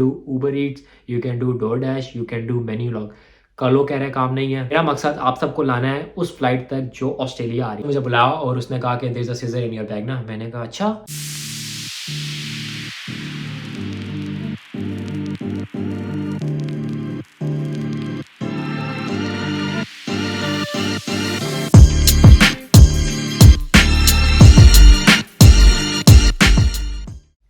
do Uber Eats, you can do DoorDash, you can do Menulog। कलो कह रहे काम नहीं है। मेरा मकसद आप सबको लाना है उस फ्लाइट तक जो ऑस्ट्रेलिया आ रही है। मुझे बुलाया और उसने कहा कि there is a scissor in your bag ना। मैंने कहा अच्छा।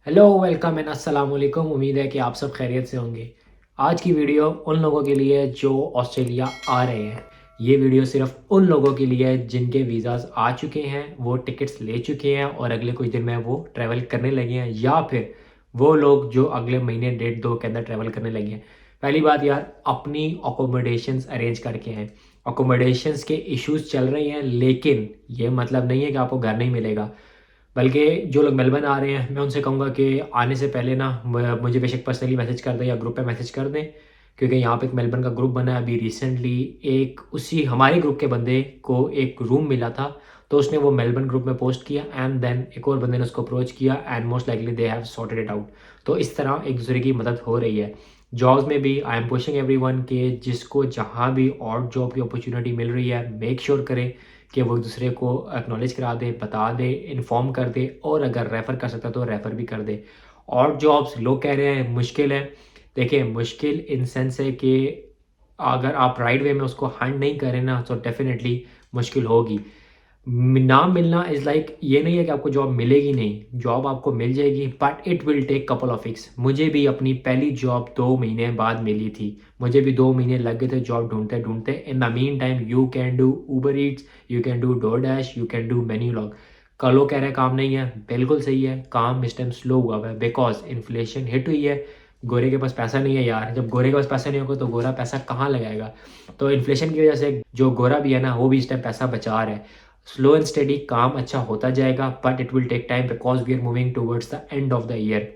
हेलो, वेलकम एंड अस्सलाम वालेकुम। उम्मीद है कि आप सब खैरियत से होंगे। आज की वीडियो उन लोगों के लिए जो ऑस्ट्रेलिया आ रहे हैं। ये वीडियो सिर्फ उन लोगों के लिए है जिनके वीज़ाज़ आ चुके हैं, वो टिकट्स ले चुके हैं और अगले कुछ दिन में वो ट्रैवल करने लगे हैं, या फिर वो लोग जो अगले महीने 1.5-2 के अंदर ट्रैवल करने लगे हैं। पहली बात यार, अपनी अकोमोडेशंस अरेंज करके हैं। अकोमोडेशंस के इश्यूज़ चल रहे हैं, लेकिन ये मतलब नहीं है कि आपको घर नहीं मिलेगा। बल्कि जो लोग मेलबर्न आ रहे हैं, मैं उनसे कहूँगा कि आने से पहले ना मुझे बेशक पर्सनली मैसेज कर दें या ग्रुप पे मैसेज कर दें, क्योंकि यहाँ पे एक मेलबर्न का ग्रुप बना है। अभी रिसेंटली एक उसी हमारे ग्रुप के बंदे को एक रूम मिला था, तो उसने वो मेलबर्न ग्रुप में पोस्ट किया एंड देन एक और बंदे ने उसको अप्रोच किया and most likely they have sorted it out. तो इस तरह एक दूसरे की मदद हो रही है। जॉब्स में भी आई एम पुशिंग एवरीवन कि जिसको जहाँ भी और जॉब की अपॉर्चुनिटी मिल रही है, मेक श्योर करें कि वो एक दूसरे को एक्नॉलेज करा दे, बता दे, इन्फॉर्म कर दे, और अगर रेफ़र कर सकता है तो रेफ़र भी कर दे। और जॉब्स लोग कह रहे हैं मुश्किल है। देखिए, मुश्किल इन सेंस है कि अगर आप राइट वे में उसको हंट नहीं करें ना, तो डेफिनेटली मुश्किल होगी। ना मिलना इज़ लाइक, ये नहीं है कि आपको जॉब मिलेगी नहीं, जॉब आपको मिल जाएगी, but it will take couple of weeks. मुझे भी अपनी पहली जॉब 2 महीने बाद मिली थी। मुझे भी 2 महीने लग गए थे जॉब ढूंढते ढूंढते। In the meantime you can do Uber Eats, you can do DoorDash, you can do Menulog. कलो कह रहे काम नहीं है, बिल्कुल सही है। काम इस टाइम स्लो हुआ है बिकॉज इन्फ्लेशन हिट हुई है। गोरे के पास पैसा नहीं है यार। जब गोरे के पास पैसा नहीं होगा तो गोरा पैसा कहाँ लगाएगा। तो इन्फ्लेशन की वजह से जो गोरा भी है ना, वो भी इस टाइम पैसा बचा रहा है। स्लो एंड स्टेडी काम अच्छा होता जाएगा, but it will take time because we are moving towards the end of the year.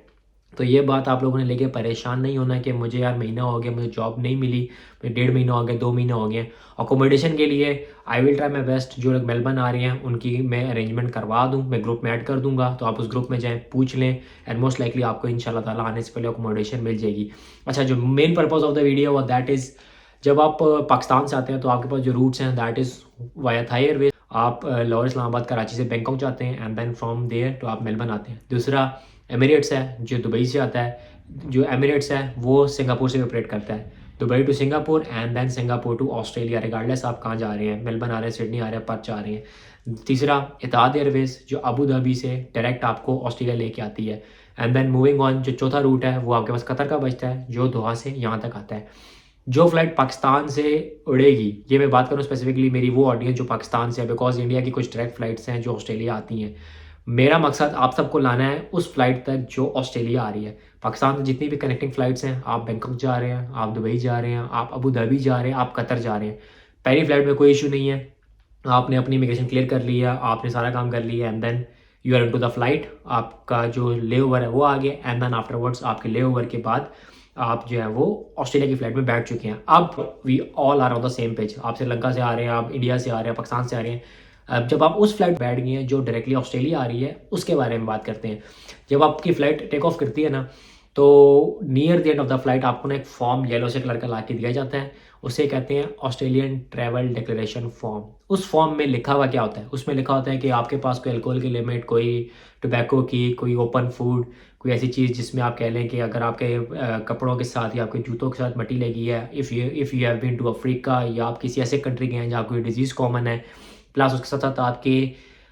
तो ये बात आप लोगों ने लेके परेशान नहीं होना कि मुझे यार महीना हो गया, मुझे जॉब नहीं मिली, मुझे 1.5 महीना हो गया, 2 महीने हो गए। अकोमोडेशन के लिए I will try my best. जो लोग मेलबर्न आ रहे हैं उनकी मैं अरेंजमेंट करवा दूँ, मैं ग्रुप में ऐड कर दूंगा, तो आप उस ग्रुप में जाएँ, पूछ लें एंड मोस्ट लाइकली आपको इंशाल्लाह ताला आने से पहले अकोमोडेशन मिल जाएगी। अच्छा, जो main purpose of the video वो दैट इज़, जब आप पाकिस्तान से आते हैं तो आपके पास जो रूट्स हैं that is via Thai Airways. आप लाहौर, इस्लामाबाद, कराची से बैंकॉक जाते हैं एंड देन फ्रॉम देयर तो आप मेलबर्न आते हैं। दूसरा एमिरेट्स है जो दुबई से आता है। जो एमिरेट्स है वो सिंगापुर से ऑपरेट करता है। Dubai to Singapore and then Singapore to Australia, regardless आप कहाँ जा रहे हैं, मेलबर्न आ रहे हैं, सिडनी आ रहे हैं, पर्थ जा रहे हैं। तीसरा इतिहाद एयरवेज जो अबू धाबी से डायरेक्ट आपको ऑस्ट्रेलिया लेके आती है। एंड देन मूविंग ऑन, जो चौथा रूट है वो आपके पास कतर का बचता है जो दोहा से यहाँ तक आता है। जो फ्लाइट पाकिस्तान से उड़ेगी, ये मैं बात करूँ स्पेसिफिकली मेरी वो ऑडियंस जो पाकिस्तान से है, बिकॉज इंडिया की कुछ डायरेक्ट फ़्लाइट्स हैं जो ऑस्ट्रेलिया आती हैं। मेरा मकसद आप सबको लाना है उस फ्लाइट तक जो ऑस्ट्रेलिया आ रही है। पाकिस्तान से जितनी भी कनेक्टिंग फ़्लाइट्स हैं, आप बैंकॉक जा रहे हैं, आप दुबई जा रहे हैं, आप अबू धाबी जा रहे हैं, आप कतर जा रहे हैं, पहली फ़्लाइट में कोई इशू नहीं है। आपने अपनी इमिग्रेशन क्लियर कर लिया, आपने सारा काम कर लिया and then you are into the flight. आपका जो ले ओवर है वो आ गया एंड देन आफ्टरवर्ड्स आपके ले ओवर के बाद आप जो है वो ऑस्ट्रेलिया की फ्लाइट में बैठ चुके हैं। अब we all are on the same page. आप श्रीलंका से आ रहे हैं, आप इंडिया से आ रहे हैं, पाकिस्तान से आ रहे हैं। अब जब आप उस फ्लाइट बैठ गए हैं जो डायरेक्टली ऑस्ट्रेलिया आ रही है, उसके बारे में बात करते हैं। जब आपकी फ़्लाइट टेक ऑफ करती है ना, तो near the end of the flight आपको ना एक फॉर्म येलो से कलर का ला के दिया जाता है। उसे कहते हैं ऑस्ट्रेलियन ट्रैवल डिक्लेरेशन फॉर्म। उस फॉर्म में लिखा हुआ क्या होता है? उसमें लिखा होता है कि आपके पास कोई अल्कोहल की लिमिट, कोई टोबैको की, कोई ओपन फूड, कोई ऐसी चीज़ जिसमें आप कह लें कि अगर आपके कपड़ों के साथ या आपके जूतों के साथ मट्टी लगी है, if you have been to Africa, या आप किसी ऐसे कंट्री गए हैं जहाँ कोई डिजीज़ कॉमन है, प्लस उसके साथ साथ आपके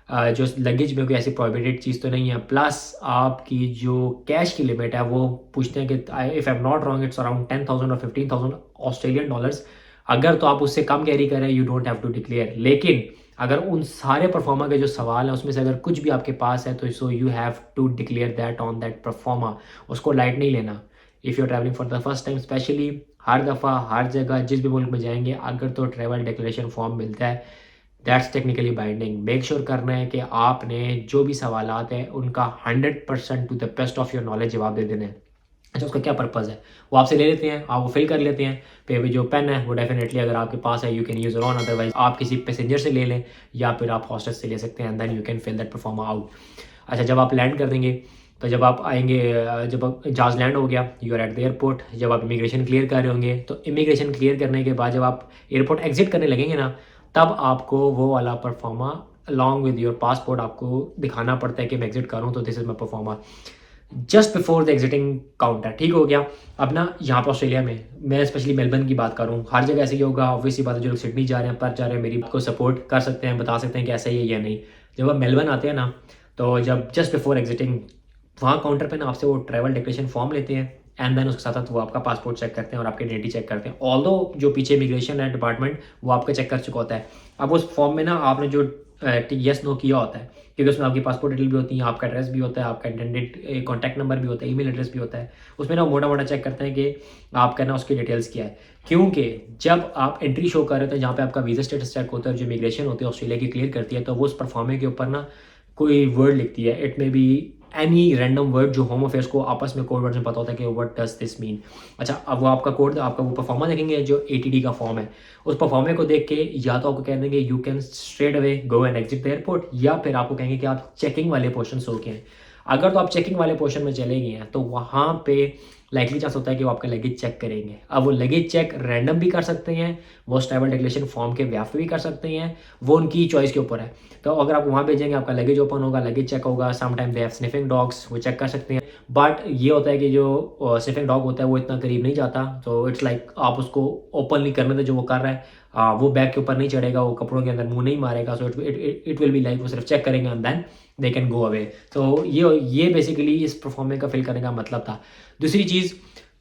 जो लगेज में कोई ऐसी प्रोहिबिटेड चीज़ तो नहीं है, प्लस आपकी जो कैश की लिमिट है वो पूछते हैं कि if I am not wrong it's around 10,000 और 15,000 ऑस्ट्रेलियन डॉलर्स। अगर तो आप उससे कम कैरी कर रहे हैं, you don't have to declare. लेकिन अगर उन सारे परफॉर्मा के जो सवाल हैं उसमें से अगर कुछ भी आपके पास है, तो so you have to declare that on that proforma. उसको लाइट नहीं लेना। If you are travelling for the first time, specially हर दफ़ा हर जगह जिस भी मुल्क में जाएंगे, अगर तो ट्रैवल डिक्लेरेशन फॉर्म मिलता है, that's technically binding. Make sure करना है कि आपने जो भी सवालात हैं उनका 100% to the best of your knowledge जवाब दे देना है। अच्छा, उसका क्या पर्पज़ है वो आपसे ले लेते हैं, आप वो फिल कर लेते हैं। पे जो पेन है वो डेफिनेटली अगर आपके पास है you can use on, otherwise आप किसी पैसेंजर से ले लें या फिर आप हॉस्टल से ले सकते हैं and then you can fill that perform out. अच्छा, जब आप लैंड कर देंगे तो जब आप आएंगे जब आप जहाज़ लैंड हो गया, you are at the airport, जब आप इमिग्रेशन क्लियर कर रहे होंगे, तो इमिग्रेशन क्लियर करने के बाद जब आप एयरपोर्ट एग्जिट करने लगेंगे ना, तब आपको वो वाला pro forma along with your passport आपको दिखाना पड़ता है कि मैं एग्जिट कर रहा हूँ, तो this is my pro forma just before the exiting counter. ठीक हो गया। अब ना यहाँ पर ऑस्ट्रेलिया में मैं स्पेशली मेलबर्न की बात करूँ, हर जगह ऐसे ही होगा। ऑब्वियसली बात है, जो लोग सिडनी जा रहे हैं, पर्थ जा रहे हैं, मेरी बात को सपोर्ट कर सकते हैं, बता सकते हैं कि ऐसा ही है या नहीं। जब आप मेलबर्न आते हैं ना, तो जब जस्ट बिफोर एग्जिटिंग वहाँ काउंटर पे ना आपसे वो ट्रैवल डिक्लेरेशन फॉर्म लेते हैं, एंड देन उसके साथ साथ वो आपका पासपोर्ट चेक करते हैं और आपकी आइडेंटिटी चेक करते हैं। ऑल्दो जो पीछे इमिग्रेशन है डिपार्टमेंट, वो आपका चेक कर चुका होता है। अब उस फॉर्म में ना आपने जो यस नो किया होता है, क्योंकि उसमें आपकी पासपोर्ट डिटेल भी होती है, आपका एड्रेस भी होता है, आपका इंटेंडेड कॉन्टैक्ट नंबर भी होता है, ईमेल एड्रेस भी होता है। उसमें ना मोटा मोटा चेक करते हैं कि आपका ना उसकी डिटेल्स क्या है, क्योंकि जब आप एंट्री शो कर रहे हो, जहाँ पे आपका वीज़ा स्टेटस चेक होता है, जो इमिग्रेशन होती है ऑस्ट्रेलिया की क्लियर करती है, तो वो उस परफॉर्मे के ऊपर ना कोई वर्ड लिखती है। It may be any random word जो होम अफेयर्स को आपस में कोड वर्ड में पता होता है कि व्हाट डज दिस मीन। अच्छा, अब वो आपका कोड, आपका वो परफॉर्मा देखेंगे जो एटीडी का फॉर्म है, उस परफॉर्मे को देख के या तो आपको कह देंगे you can straight away go and exit the airport, या फिर आपको कहेंगे कि आप चेकिंग वाले पोर्शन से होके हैं। अगर तो आप चेकिंग वाले पोर्शन में चले गए हैं, तो वहाँ पे लाइकली चांस होता है कि वो आपका लगेज चेक करेंगे। अब वो लगेज चेक रैंडम भी कर सकते हैं, वो ट्रैवल डिक्लेरेशन फॉर्म के व्याप भी कर सकते हैं, वो उनकी चॉइस के ऊपर है। तो अगर आप वहाँ भेजेंगे, आपका लगेज ओपन होगा, लगेज चेक होगा, sometime they have sniffing dogs, वो चेक कर सकते हैं। बट ये होता है कि जो स्निफिंग डॉग होता है वो इतना करीब नहीं जाता, तो इट्स लाइक आप उसको ओपनली करने दे जो वो कर रहा है, वो बैग के ऊपर नहीं चढ़ेगा, वो कपड़ों के अंदर मुंह नहीं मारेगा। So it will be like वो सिर्फ चेक करेंगे and then they can go away. तो ये बेसिकली इस परफॉर्मेंस का फिल करने का मतलब था। दूसरी चीज़,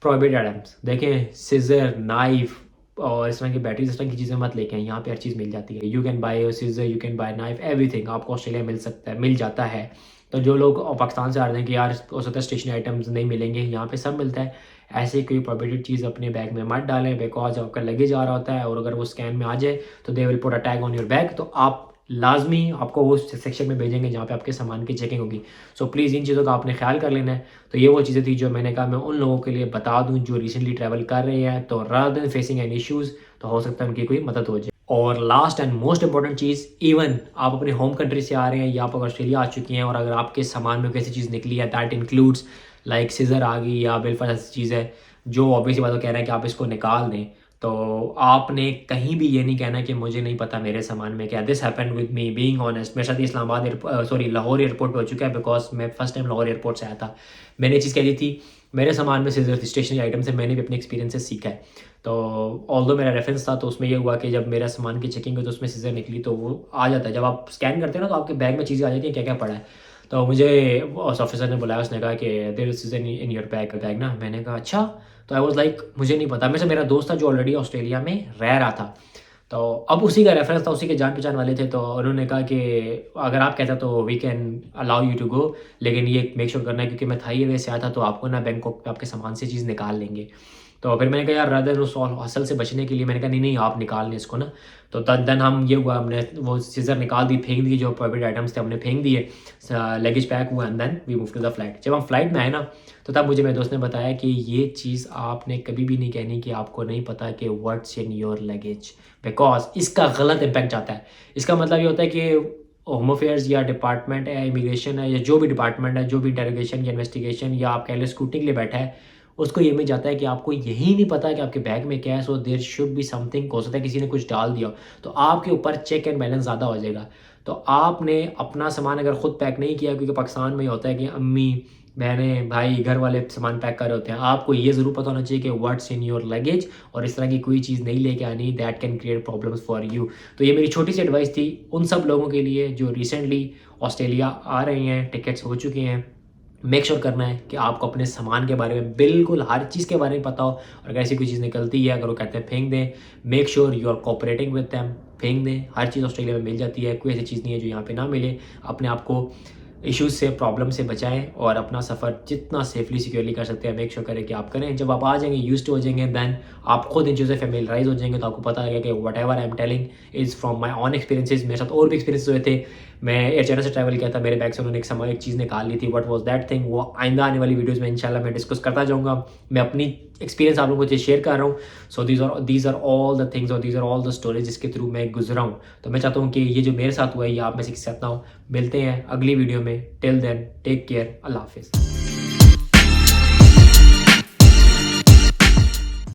प्रोहिबिटेड आइटम्स देखें, सीजर, नाइफ और इस तरह की बैटरी सिस्टम की चीज़ें मत लेके आएं। यहाँ पे हर चीज़ मिल जाती है। You can buy scissor, you can buy knife, everything आपको ऑस्ट्रेलिया मिल जाता है। तो जो लोग पाकिस्तान से आ रहे हैं कि यार हो सकता है स्टेशनरी आइटम्स नहीं मिलेंगे, यहाँ पे सब मिलता है। ऐसे कोई प्रोहिबिटेड चीज़ अपने बैग में मत डालें, बिकॉज आपका लगेज आ रहा होता है और अगर वो स्कैन में आ जाए तो they will put a tag on your bag, तो आप लाजमी आपको वो सेक्शन में भेजेंगे जहाँ पे आपके सामान की चेकिंग होगी। सो प्लीज़ इन चीज़ों का आपने ख्याल कर लेना है। तो ये वो चीज़ें थी जो मैंने कहा मैं उन लोगों के लिए बता दूं जो रिसेंटली ट्रैवल कर रहे हैं, तो rather than facing any issues, तो हो सकता है उनकी कोई मदद हो जाए। और last and most important cheese, even आप अपने होम कंट्री से आ रहे हैं या आप ऑस्ट्रेलिया आ चुकी हैं और अगर आपके सामान में कैसी चीज़ निकली है, दैट इंक्लूड्स लाइक सीजर आ गई या बिल्कुल ऐसी चीज़ है जो ऑब्वियसली बात कह रहे हैं कि आप इसको निकाल दें, तो आपने कहीं भी ये नहीं कहना कि मुझे नहीं पता मेरे सामान में क्या। This happened with me, being honest. मेरे साथ लाहौर एयरपोर्ट पे हो चुका है, बिकॉज मैं फर्स्ट टाइम लाहौर एयरपोर्ट से आया था। मैंने ये चीज़ कह दी थी, मेरे सामान में सीजर थी, स्टेशनरी आइटम से मैंने भी अपने एक्सपीरियंस से सीखा है। तो ऑल्दो मेरा रेफरेंस था, तो उसमें ये हुआ कि जब मेरा सामान की चेकिंग हुई तो उसमें सीजर निकली, तो वो आ जाता है। जब आप स्कैन करते हैं ना, तो आपके बैग में चीज़ें आ जाती हैं क्या क्या पड़ा है। तो मुझे उस ऑफिसर ने बुलाया, उसने कहा कि there is scissor in your bag ना। मैंने कहा अच्छा। तो आई वाज लाइक मुझे नहीं पता। मेरा दोस्त था जो ऑलरेडी ऑस्ट्रेलिया में रह रहा था, तो अब उसी का रेफरेंस था, उसी के जान पहचान वाले थे, तो उन्होंने कहा कि अगर आप कहते तो we can allow you to go, लेकिन ये मेक श्योर करना है क्योंकि मैं थाई एयरवेज से आया था, तो आपको ना बैंकॉक पे आपके सामान से चीज़ निकाल लेंगे। तो फिर मैंने कहा यार रादर उस हसल से बचने के लिए मैंने कहा नहीं नहीं आप निकाल लें इसको ना। तो देन हम ये हुआ, हमने वो सीजर निकाल दी, फेंक दी, जो प्राइवेट आइटम्स थे हमने फेंक दिए, लगेज पैक हुआ and then we move to the flight. जब हम फ्लाइट में आए ना, तो तब मुझे मेरे दोस्त ने बताया कि ये चीज़ आपने कभी भी नहीं कहनी कि आपको नहीं पता कि what's in your luggage, because इसका गलत इम्पैक्ट आता है। इसका मतलब ये होता है कि होम अफेयर्स या डिपार्टमेंट है, इमिग्रेशन है, या जो भी डिपार्टमेंट है, जो भी इंटेरोगेशन या इन्वेस्टिगेशन या आप कह लो स्कूटी के लिए बैठा है, उसको ये मिल जाता है कि आपको यही नहीं पता कि आपके बैग में क्या है। So there should be something, हो सकता है किसी ने कुछ डाल दिया, तो आपके ऊपर चेक एंड बैलेंस ज़्यादा हो जाएगा। तो आपने अपना सामान अगर खुद पैक नहीं किया, क्योंकि पाकिस्तान में होता है कि अम्मी, बहनें, भाई, घर वाले सामान पैक कर रहे होते हैं, आपको ये ज़रूर पता होना चाहिए कि व्हाट्स इन योर लगेज, और इस तरह की कोई चीज़ नहीं लेके आनी that can create problems for you. तो ये मेरी छोटी सी एडवाइस थी उन सब लोगों के लिए जो रिसेंटली ऑस्ट्रेलिया आ रहे हैं, टिकट्स हो चुके हैं। मेक श्योर करना है कि आपको अपने सामान के बारे में बिल्कुल हर चीज़ के बारे में पता हो, और अगर ऐसी कोई चीज़ निकलती है, अगर वो कहते हैं फेंक दें, make sure you are cooperating with them, फेंक दें। हर चीज़ ऑस्ट्रेलिया में मिल जाती है, कोई ऐसी चीज़ नहीं है जो यहाँ पे ना मिले। अपने आप को इश्यूज़ से, प्रॉब्लम से बचाएं और अपना सफ़र जितना सेफली सिक्योरली कर सकते हैं मेक श्योर करें कि आप करें। जब आप आ जाएंगे, यूज्ड हो जाएंगे, देन आप खुद इन चीज़ों से फेमिलियराइज हो जाएंगे, तो आपको पता लगेगा कि what ever I am telling is from my on experiences. मेरे साथ और भी एक्सपीरियंस हुए थे। मैं एयर चाइना से ट्रैवल किया था, मेरे बैग से उन्होंने एक चीज़ निकाल ली थी, वट वॉज दैट थिंग, वो आइंदा आने वाली वीडियोज़ में इंशाल्लाह मैं डिस्कस करता जाऊँगा। मैं अपनी एक्सपीरियंस आप लोगों को शेयर कर रहा हूँ। So these are all the things और these are all the stories जिसके थ्रू मैं गुजरा हूँ। तो मैं चाहता हूँ कि ये जो मेरे साथ हुआ है ये आप में से किसी साथ ना हो। मिलते हैं अगली वीडियो में। टिल देन टेक केयर, अल्लाह हाफिज़।